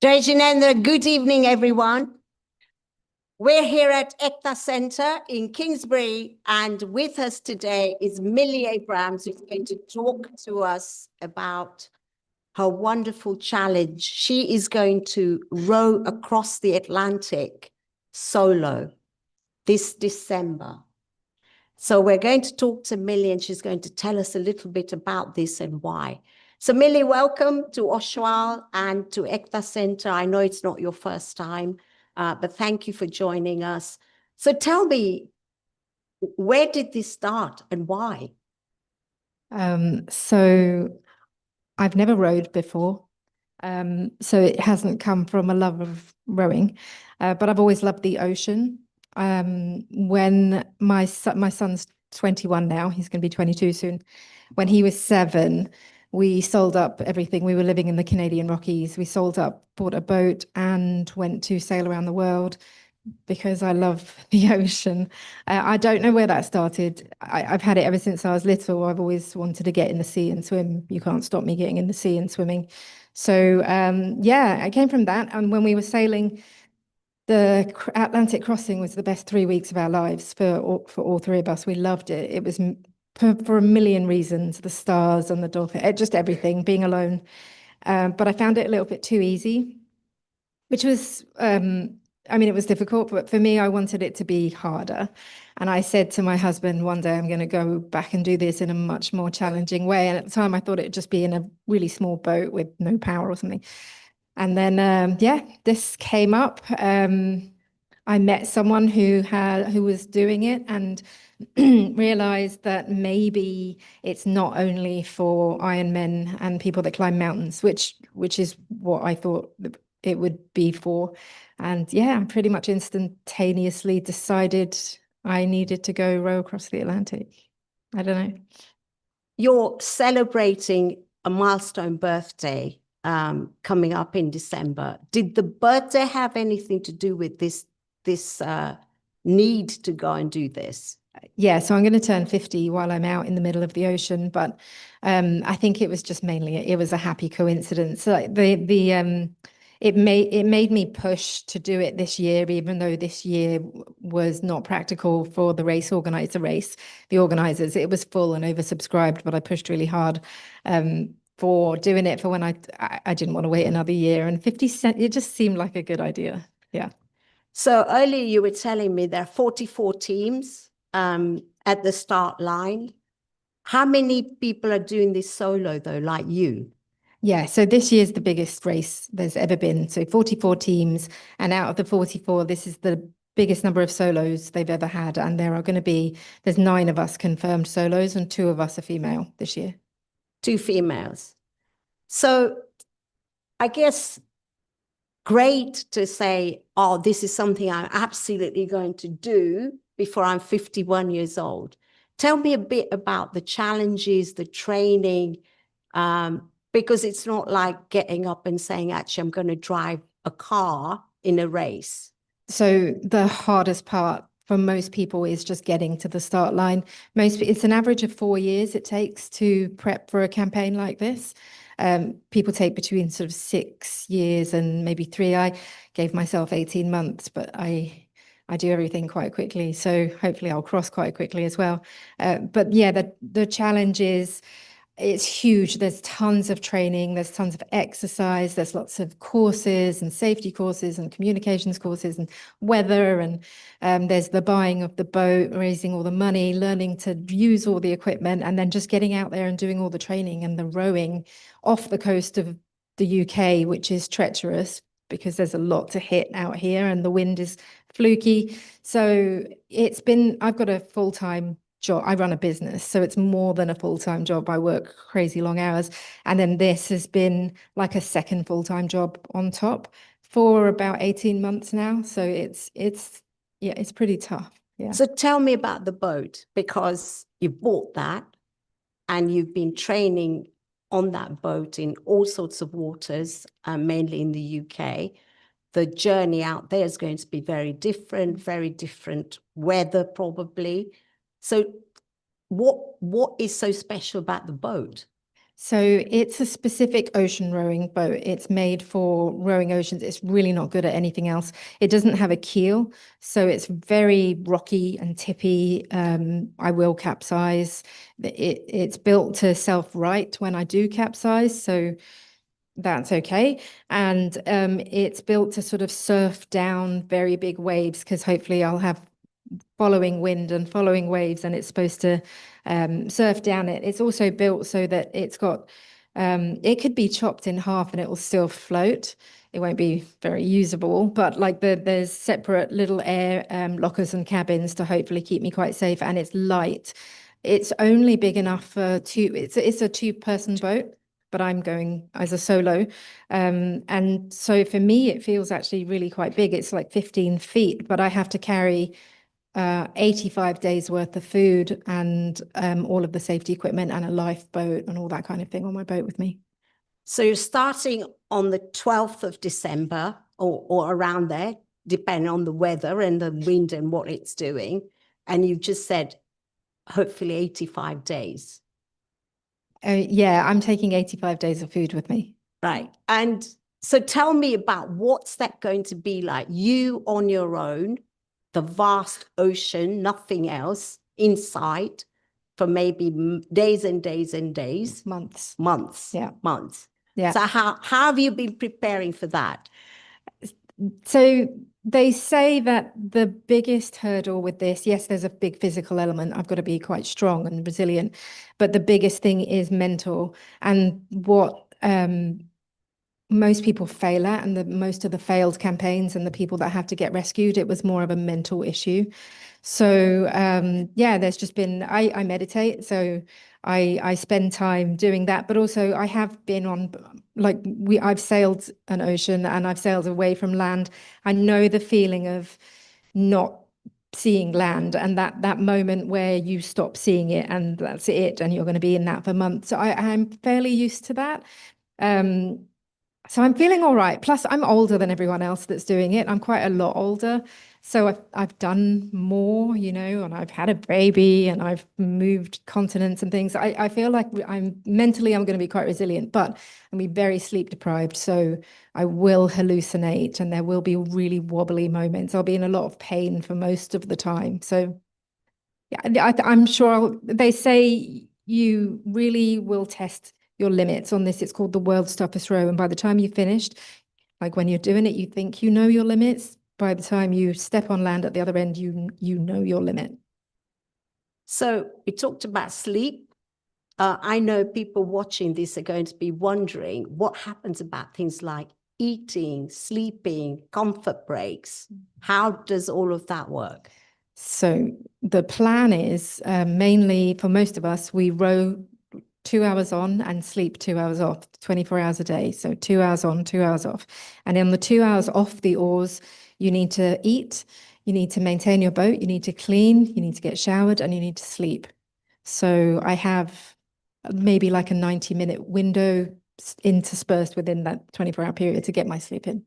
Jai Jinendra, good evening, everyone. We're here at Ekta Center in Kingsbury, and with us today is Milli Abrams, who's going to talk to us about her wonderful challenge. She is going to row across the Atlantic solo this December. So we're going to talk to Milli, and she's going to tell us a little bit about this and why. So Milli, welcome to Oshwal and to Ekta Center. I know it's not your first time, but thank you for joining us. So tell me, where did this start and why? So I've never rowed before. So it hasn't come from a love of rowing, but I've always loved the ocean. When my son's 21 now, he's going to be 22 soon. When he was 7, we sold up everything. We were living in the Canadian Rockies. We sold up, bought a boat, and went to sail around the world because I love the ocean. I don't know where that started. I've had it ever since I was little. I've always wanted to get in the sea and swim. You can't stop me getting in the sea and swimming. So yeah, I came from that. And when we were sailing, the Atlantic crossing was the best 3 weeks of our lives for all three of us. We loved it. It was for a million reasons, the stars and the dolphin, just everything, being alone. But I found it a little bit too easy, which was, I mean, it was difficult, but for me, I wanted it to be harder. And I said to my husband, one day I'm going to go back and do this in a much more challenging way. And at the time I thought it'd just be in a really small boat with no power or something. And then, yeah, this came up. I met someone who was doing it and realized that maybe it's not only for Ironmen and people that climb mountains, which is what I thought it would be for. And yeah, I pretty much instantaneously decided I needed to go row across the Atlantic. I don't know. You're celebrating a milestone birthday coming up in December. Did the birthday have anything to do with this need to go and do this? Yeah, so I'm going to turn 50 while I'm out in the middle of the ocean, but I think it was just mainly it was a happy coincidence. Like it made me push to do it this year, even though this year was not practical for the race the organizers. It was full and oversubscribed, but I pushed really hard for doing it for when I didn't want to wait another year. And 50 cents, it just seemed like a good idea. Yeah. So earlier you were telling me there are 44 teams at the start line. How many people are doing this solo though, like you? Yeah, so this year's the biggest race there's ever been. So 44 teams, and out of the 44, this is the biggest number of solos they've ever had. And there's 9 of us confirmed solos and 2 of us are female this year. 2 females. So I guess great to say, oh, this is something I'm absolutely going to do before I'm 51 years old. Tell me a bit about the challenges, the training, because it's not like getting up and saying, actually, I'm going to drive a car in a race. So the hardest part for most people is just getting to the start line. It's an average of 4 years it takes to prep for a campaign like this. People take between sort of 6 years and maybe 3. I gave myself 18 months, but I do everything quite quickly. So hopefully I'll cross quite quickly as well. But yeah, the challenge is, it's huge. There's tons of training, there's tons of exercise, there's lots of courses and safety courses and communications courses and weather, and there's the buying of the boat, raising all the money, learning to use all the equipment, and then just getting out there and doing all the training and the rowing off the coast of the UK, which is treacherous because there's a lot to hit out here and the wind is fluky. So I've got a full-time job. I run a business, so it's more than a full-time job. I work crazy long hours. And then this has been like a second full-time job on top for about 18 months now. So it's pretty tough. Yeah. So tell me about the boat, because you bought that and you've been training on that boat in all sorts of waters, mainly in the UK. The journey out there is going to be very different weather probably. So what is so special about the boat? So it's a specific ocean rowing boat. It's made for rowing oceans. It's really not good at anything else. It doesn't have a keel, so it's very rocky and tippy. I will capsize. It's built to self-right when I do capsize, so that's okay. And it's built to sort of surf down very big waves, because hopefully I'll have following wind and following waves, and it's supposed to surf down it. It's also built so that it's got, it could be chopped in half and it will still float. It won't be very usable, but like there's separate little air lockers and cabins to hopefully keep me quite safe, and it's light. It's only big enough for it's a 2-person boat, but I'm going as a solo. And so for me, it feels actually really quite big. It's like 15 feet, but I have to carry 85 days worth of food and all of the safety equipment and a lifeboat and all that kind of thing on my boat with me. So you're starting on the 12th of December or around there, depending on the weather and the wind and what it's doing. And you've just said, hopefully 85 days. Yeah, I'm taking 85 days of food with me. Right. And so tell me about what's that going to be like? You on your own, the vast ocean, nothing else in sight for maybe days and days and days. Months. Yeah. Months. Yeah. So how have you been preparing for that? So they say that the biggest hurdle with this, yes, there's a big physical element. I've got to be quite strong and resilient, but the biggest thing is mental. And what most people fail at, and most of the failed campaigns and the people that have to get rescued, it was more of a mental issue. So yeah, there's just been, I meditate, so I spend time doing that, but also I have been on, I've sailed an ocean and I've sailed away from land. I know the feeling of not seeing land, and that moment where you stop seeing it and that's it, and you're going to be in that for months. So I'm fairly used to that. So I'm feeling all right. Plus, I'm older than everyone else that's doing it. I'm quite a lot older. So I've done more, and I've had a baby and I've moved continents and things. I feel like I'm going to be quite resilient, but I'm going to be very sleep deprived. So I will hallucinate and there will be really wobbly moments. I'll be in a lot of pain for most of the time. So yeah, I'm sure they say you really will test your limits on this. It's called the world's toughest row. And by the time you've finished, like when you're doing it, you think you know your limits. By the time you step on land at the other end, you know your limit. So we talked about sleep. I know people watching this are going to be wondering what happens about things like eating, sleeping, comfort breaks. How does all of that work? So the plan is mainly for most of us, we row 2 hours on and sleep 2 hours off, 24 hours a day. So 2 hours on, 2 hours off. And in the 2 hours off the oars, you need to eat, you need to maintain your boat, you need to clean, you need to get showered, and you need to sleep. So I have maybe like a 90-minute window interspersed within that 24-hour period to get my sleep in.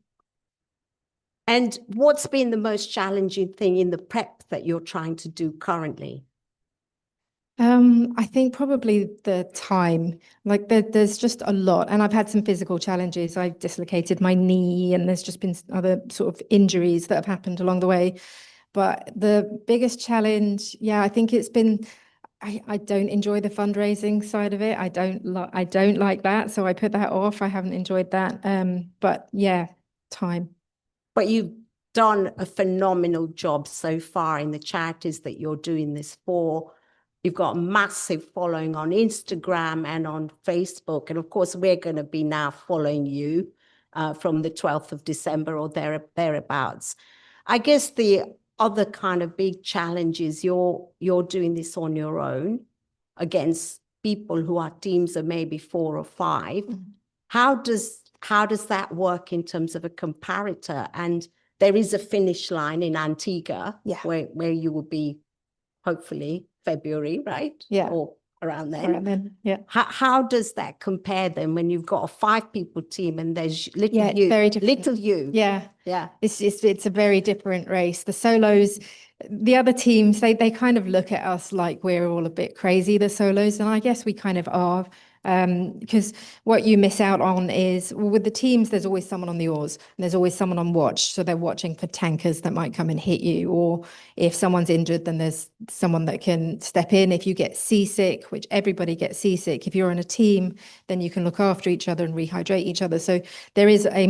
And what's been the most challenging thing in the prep that you're trying to do currently? I think probably the time, like there's just a lot. And I've had some physical challenges. I dislocated my knee, and there's just been other sort of injuries that have happened along the way. But the biggest challenge, yeah, I think it's been, I don't enjoy the fundraising side of it. I don't like that. So I put that off. I haven't enjoyed that. But yeah, time. But you've done a phenomenal job so far in the charities that you're doing this for. You've got a massive following on Instagram and on Facebook. And of course, we're going to be now following you from the 12th of December or thereabouts. I guess the other kind of big challenge is you're doing this on your own against people who are teams of maybe 4 or 5. Mhm. How does that work in terms of a comparator? And there is a finish line in Antigua, Yeah. where you will be hopefully February, right? Yeah. Or around then. Around then, yeah. How does that compare then when you've got a 5-people team and there's little Yeah, you, very different. little you? Yeah. Yeah. It's a very different race. The solos, the other teams, they kind of look at us like we're all a bit crazy, the solos, and I guess we kind of are. Because what you miss out on is, well, with the teams, there's always someone on the oars and there's always someone on watch. So they're watching for tankers that might come and hit you. Or if someone's injured, then there's someone that can step in. If you get seasick, which everybody gets seasick, if you're in a team, then you can look after each other and rehydrate each other. So there is a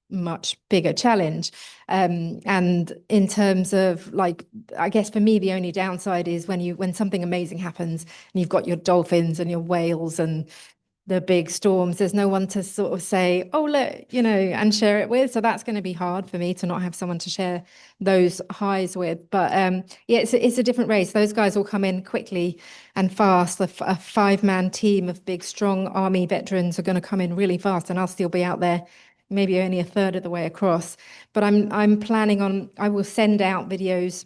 much bigger challenge. And in terms of, like, I guess for me, the only downside is when something amazing happens and you've got your dolphins and your whales and the big storms, there's no one to sort of say, oh, look, and share it with. So that's going to be hard for me to not have someone to share those highs with. But yeah, it's a different race. Those guys will come in quickly and fast. A 5-man team of big, strong army veterans are going to come in really fast, and I'll still be out there maybe only a third of the way across. But I'm planning on, I will send out videos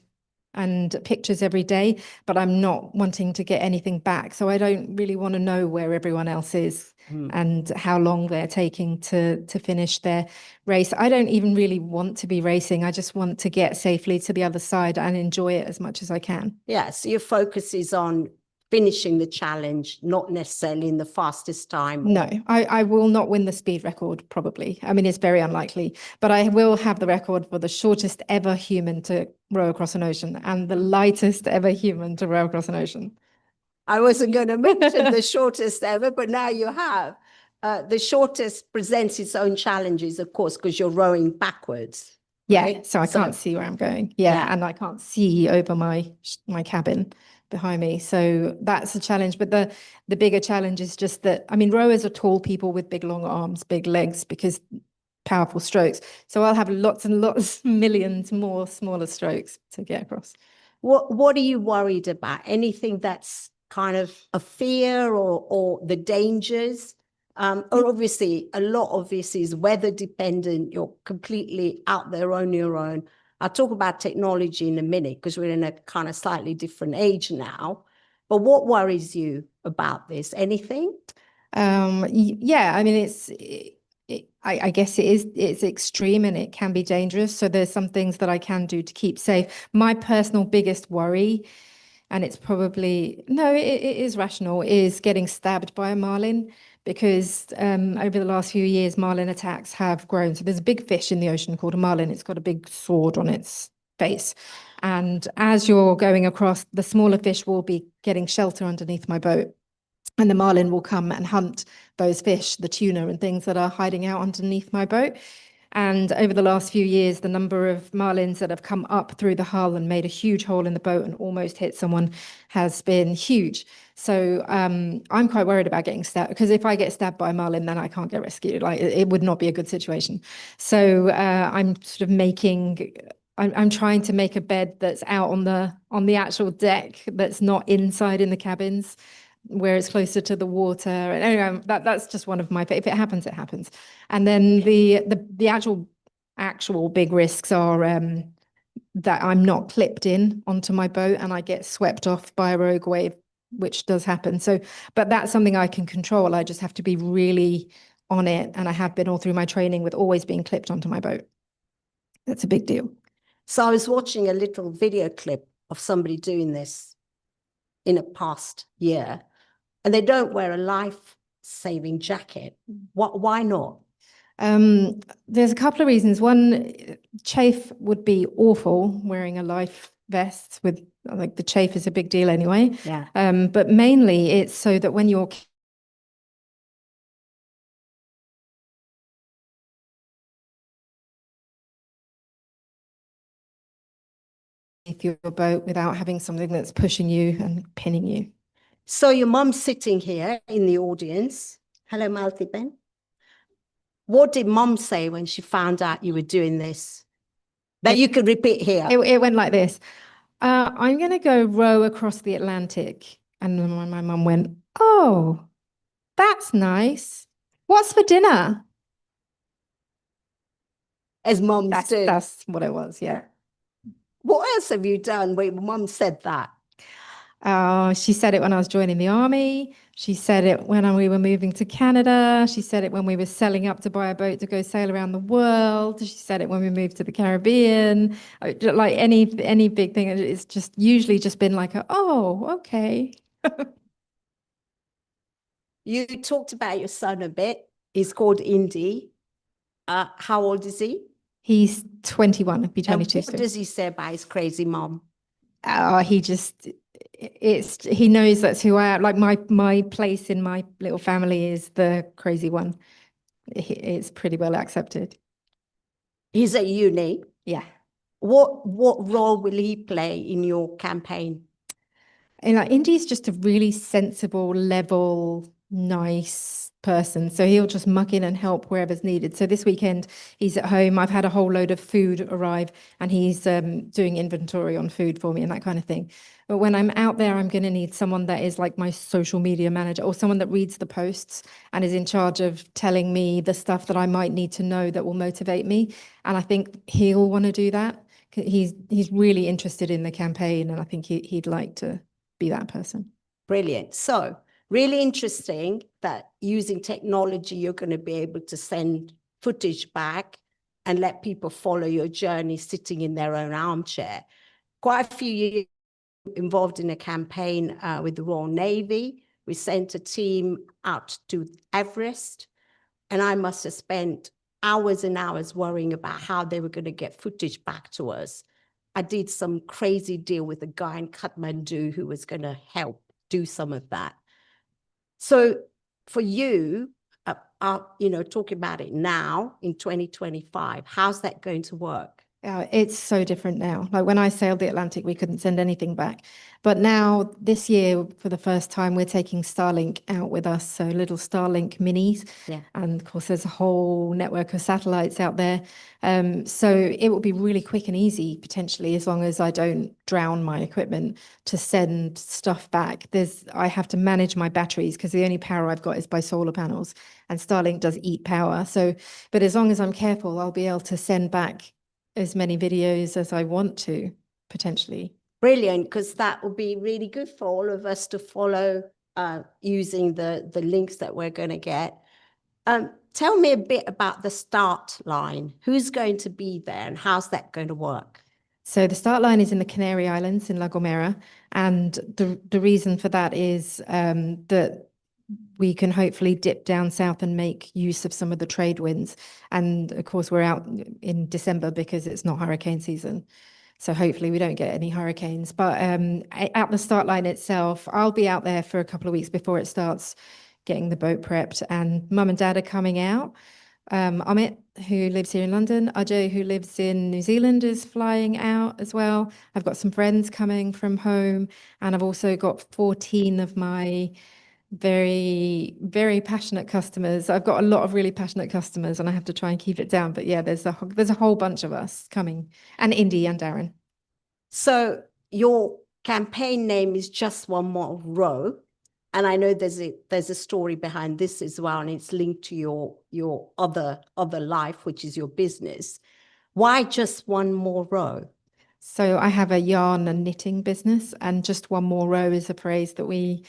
and pictures every day, but I'm not wanting to get anything back. So I don't really want to know where everyone else is and how long they're taking to finish their race. I don't even really want to be racing. I just want to get safely to the other side and enjoy it as much as I can. Yeah, so your focus is on finishing the challenge, not necessarily in the fastest time. No, I will not win the speed record, probably. I mean, it's very unlikely, but I will have the record for the shortest ever human to row across an ocean and the lightest ever human to row across an ocean. I wasn't going to mention the shortest ever, but now you have. The shortest presents its own challenges, of course, because you're rowing backwards. Yeah, right? so I can't see where I'm going. Yeah, and I can't see over my cabin behind me. So that's a challenge. But the bigger challenge is just that, I mean, rowers are tall people with big long arms, big legs, because powerful strokes. So I'll have lots and lots, millions more smaller strokes to get across. What are you worried about? Anything that's kind of a fear or the dangers? Or obviously, a lot of this is weather dependent. You're completely out there on your own. I'll talk about technology in a minute because we're in a kind of slightly different age now. But what worries you about this? Anything? Yeah, I mean, I guess it's extreme and it can be dangerous. So there's some things that I can do to keep safe. My personal biggest worry, and it's probably, no, it is rational, is getting stabbed by a marlin, because over the last few years, marlin attacks have grown. So there's a big fish in the ocean called a marlin. It's got a big sword on its face. And as you're going across, the smaller fish will be getting shelter underneath my boat. And the marlin will come and hunt those fish, the tuna and things that are hiding out underneath my boat. And over the last few years, the number of marlins that have come up through the hull and made a huge hole in the boat and almost hit someone has been huge. So I'm quite worried about getting stabbed, because if I get stabbed by a marlin, then I can't get rescued. Like it would not be a good situation. So I'm sort of I'm trying to make a bed that's out on the actual deck, that's not inside in the cabins, where it's closer to the water. And anyway, that's just one of my. If it happens, it happens. And then the actual big risks are that I'm not clipped in onto my boat and I get swept off by a rogue wave, which does happen. So, but that's something I can control. I just have to be really on it, and I have been all through my training with always being clipped onto my boat. That's a big deal. So I was watching a little video clip of somebody doing this in a past year, and they don't wear a life-saving jacket. Why not? There's a couple of reasons. One, chafe would be awful wearing a life vest with, like, the chafe is a big deal anyway. Yeah. But mainly it's so that when you're your boat without having something that's pushing you and pinning you. So your mum's sitting here in the audience. Hello, Malti Ben. What did mum say when she found out you were doing this? That you could repeat here. It went like this. I'm going to go row across the Atlantic. And then my mum went, oh, that's nice. What's for dinner? As mums do. That's what it was, yeah. What else have you done when mum said that? She said it when I was joining the army. She said it when we were moving to Canada. She said it when we were selling up to buy a boat to go sail around the world. She said it when we moved to the Caribbean. Like any big thing, it's just usually just been like, oh, okay. You talked about your son a bit. He's called Indy. How old is he? He's 21, he'll be And 22 what soon. does he say about his crazy mom? He knows that's who I am. Like my place in my little family is the crazy one. It's pretty well accepted. He's at uni. Yeah. What role will he play in your campaign? And like Indy's just a really sensible, level, nice person. So he'll just muck in and help wherever's needed. So this weekend he's at home. I've had a whole load of food arrive, and he's doing inventory on food for me and that kind of thing. But when I'm out there, I'm going to need someone that is like my social media manager, or someone that reads the posts and is in charge of telling me the stuff that I might need to know that will motivate me. And I think he'll want to do that. He's really interested in the campaign, and I think he'd like to be that person. Brilliant. So really interesting that using technology, you're going to be able to send footage back and let people follow your journey sitting in their own armchair. Quite a few years involved in a campaign with the Royal Navy. We sent a team out to Everest, and I must have spent hours and hours worrying about how they were going to get footage back to us. I did some crazy deal with a guy in Kathmandu who was going to help do some of that. So for you, talking about it now in 2025, how's that going to work? It's so different now. Like when I sailed the Atlantic, we couldn't send anything back. But now this year, for the first time, we're taking Starlink out with us. So little Starlink minis. Yeah. And of course, there's a whole network of satellites out there. So it will be really quick and easy, potentially, as long as I don't drown my equipment, to send stuff back. I have to manage my batteries because the only power I've got is by solar panels, and Starlink does eat power. So, but as long as I'm careful, I'll be able to send back as many videos as I want to, potentially. Brilliant, because that will be really good for all of us to follow using the links that we're going to get. Tell me a bit about the start line. Who's going to be there and how's that going to work? So the start line is in the Canary Islands in La Gomera. And the reason for that is that we can hopefully dip down south and make use of some of the trade winds. And of course, we're out in December because it's not hurricane season. So hopefully we don't get any hurricanes. But at the start line itself, I'll be out there for a couple of weeks before it starts, getting the boat prepped. And mum and dad are coming out. Amit, who lives here in London. Ajay, who lives in New Zealand, is flying out as well. I've got some friends coming from home, and I've also got 14 of my very, very passionate customers. I've got a lot of really passionate customers, and I have to try and keep it down. But yeah, there's a whole bunch of us coming, and Indy and Darren. So your campaign name is Just One More Row. And I know there's a story behind this as well, and it's linked to your other life, which is your business. Why just one more row? So I have a yarn and knitting business, and just one more row is a phrase that we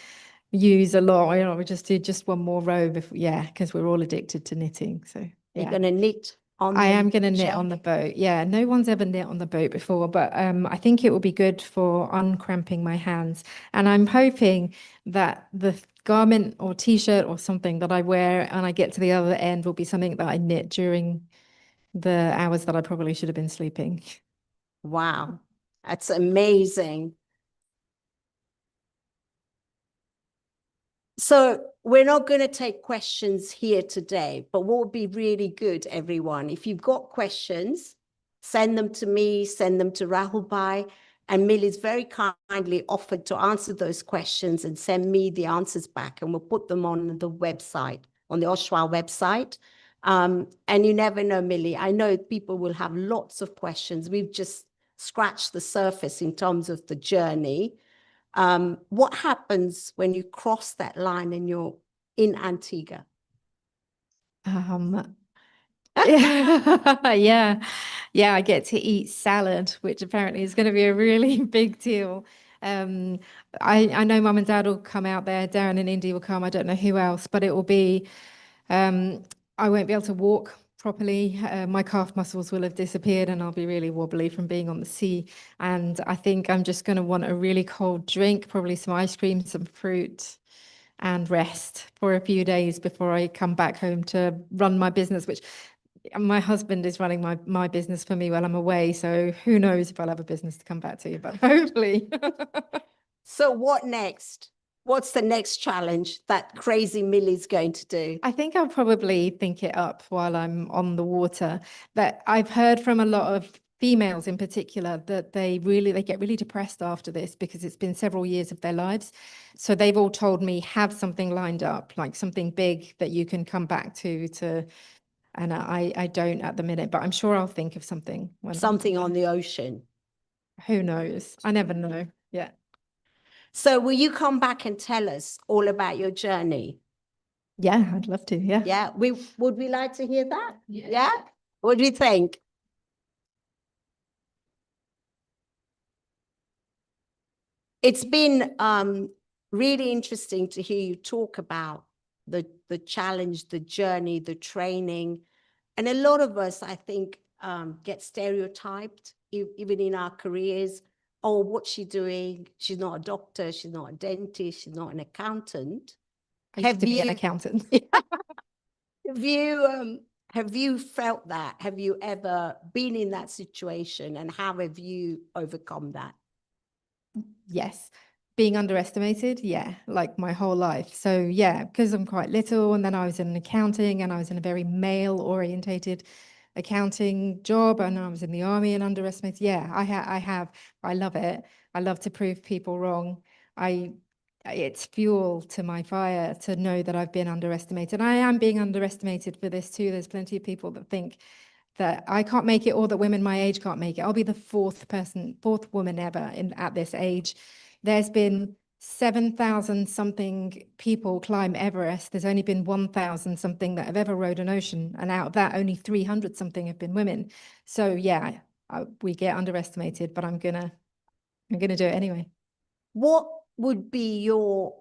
use a lot. You know, we just do just one more row before, yeah, because we're all addicted to knitting. So You're yeah. going to knit on I the am going to knit ship? on the boat. Yeah, no one's ever knit on the boat before, but I think it will be good for uncramping my hands. And I'm hoping that the garment or t-shirt or something that I wear and I get to the other end will be something that I knit during the hours that I probably should have been sleeping. Wow, that's amazing. So we're not going to take questions here today, but what would be really good, everyone, if you've got questions, send them to me, send them to Rahul Bhai, and Milli's very kindly offered to answer those questions and send me the answers back, and we'll put them on the website, on the Oshwal website. And you never know, Milli, I know people will have lots of questions. We've just scratched the surface in terms of the journey. What happens when you cross that line and you're in Antigua? Yeah, I get to eat salad, which apparently is going to be a really big deal. I know Mum and Dad will come out there, Darren and Indy will come. I don't know who else, but it will be. I won't be able to walk properly. My calf muscles will have disappeared, and I'll be really wobbly from being on the sea. And I think I'm just going to want a really cold drink, probably some ice cream, some fruit, and rest for a few days before I come back home to run my business, which my husband is running my business for me while I'm away. So who knows if I'll have a business to come back to, but hopefully. So what next? What's the next challenge that crazy Milli's going to do? I think I'll probably think it up while I'm on the water. But I've heard from a lot of females in particular that they get really depressed after this because it's been several years of their lives. So they've all told me have something lined up, like something big that you can come back to. And I don't at the minute, but I'm sure I'll think of something. Something on the ocean. Who knows? I never know. Yeah. So will you come back and tell us all about your journey? Yeah, I'd love to. Yeah. Yeah. Would we like to hear that? Yeah. What do you think? It's been really interesting to hear you talk about the challenge, the journey, the training. And a lot of us, I think, get stereotyped, even in our careers. Oh, what's she doing? She's not a doctor. She's not a dentist. She's not an accountant. I used to be an accountant. Have you felt that? Have you ever been in that situation, and how have you overcome that? Yes. Being underestimated, yeah, like my whole life. So yeah, because I'm quite little, and then I was in accounting, and I was in a very male-orientated accounting job, and I was in the army and underestimated. Yeah, I love it. I love to prove people wrong. It's fuel to my fire to know that I've been underestimated. I am being underestimated for this too. There's plenty of people that think that I can't make it, or that women my age can't make it. I'll be the fourth woman ever at this age. There's been 7,000 something people climb Everest. There's only been 1,000 something that have ever rode an ocean. And out of that, only 300 something have been women. So yeah, we get underestimated, but I'm gonna do it anyway. What would be your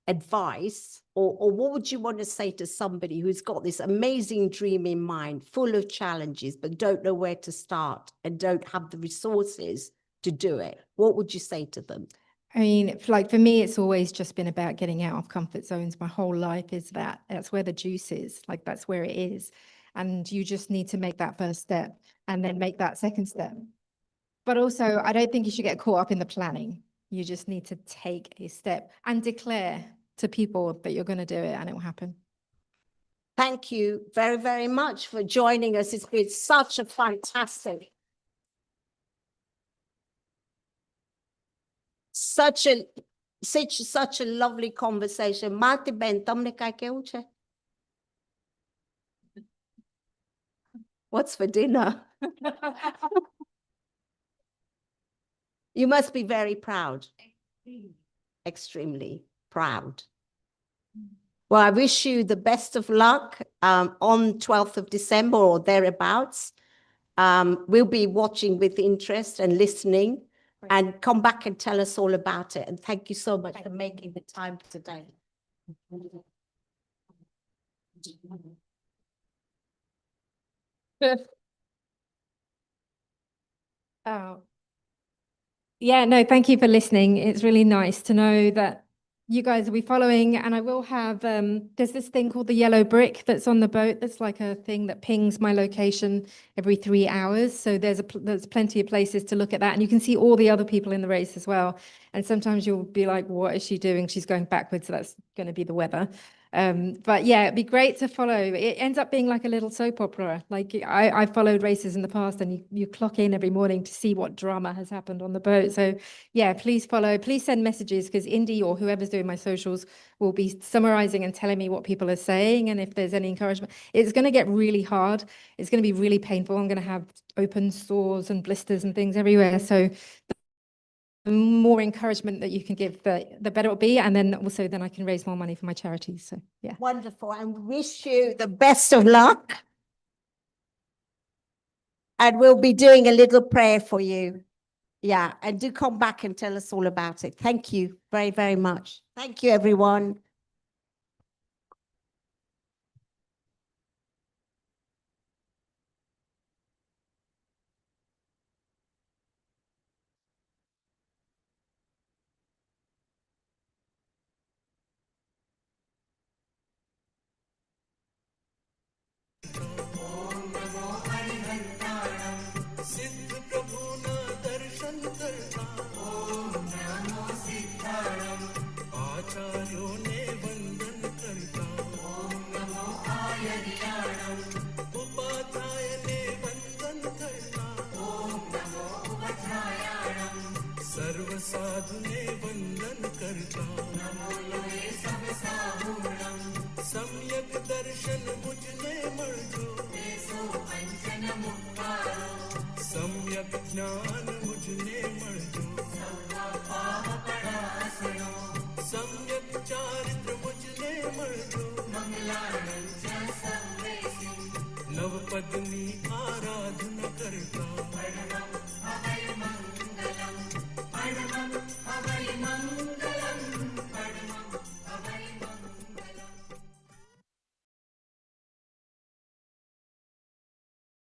advice, or what would you want to say to somebody who's got this amazing dream in mind, full of challenges, but don't know where to start and don't have the resources to do it? What would you say to them? I mean, like for me, it's always just been about getting out of comfort zones. My whole life is that's where the juice is. Like that's where it is. And you just need to make that first step and then make that second step. But also, I don't think you should get caught up in the planning. You just need to take a step and declare to people that you're going to do it, and it will happen. Thank you very, very much for joining us. It's been such a fantastic, such a lovely conversation. Malti Ben, તમને કાંઈ કહેવું છે? What's for dinner? You must be very proud. Extremely proud. Well, I wish you the best of luck on 12th of December or thereabouts. We'll be watching with interest and listening, and come back and tell us all about it. And thank you so much for making the time today. Oh, yeah, no, thank you for listening. It's really nice to know that you guys will be following, and I will have, there's this thing called the yellow brick that's on the boat. That's like a thing that pings my location every 3 hours. So there's plenty of places to look at that, and you can see all the other people in the race as well. And sometimes you'll be like, what is she doing? She's going backwards. So that's going to be the weather. But yeah, it'd be great to follow. It ends up being like a little soap opera. Like I followed races in the past, and you clock in every morning to see what drama has happened on the boat. So yeah, please follow, please send messages, because Indy or whoever's doing my socials will be summarizing and telling me what people are saying, and if there's any encouragement. It's going to get really hard. It's going to be really painful. I'm going to have open sores and blisters and things everywhere. So the more encouragement that you can give, the better it'll be. And then also then I can raise more money for my charities. So yeah. Wonderful. And wish you the best of luck. And we'll be doing a little prayer for you. Yeah. And do come back and tell us all about it. Thank you very, very much. Thank you, everyone. साधुने वंदन करता सम्यक दर्शन मुझने मर्जो सम्यक ज्ञान मुझने मर्जो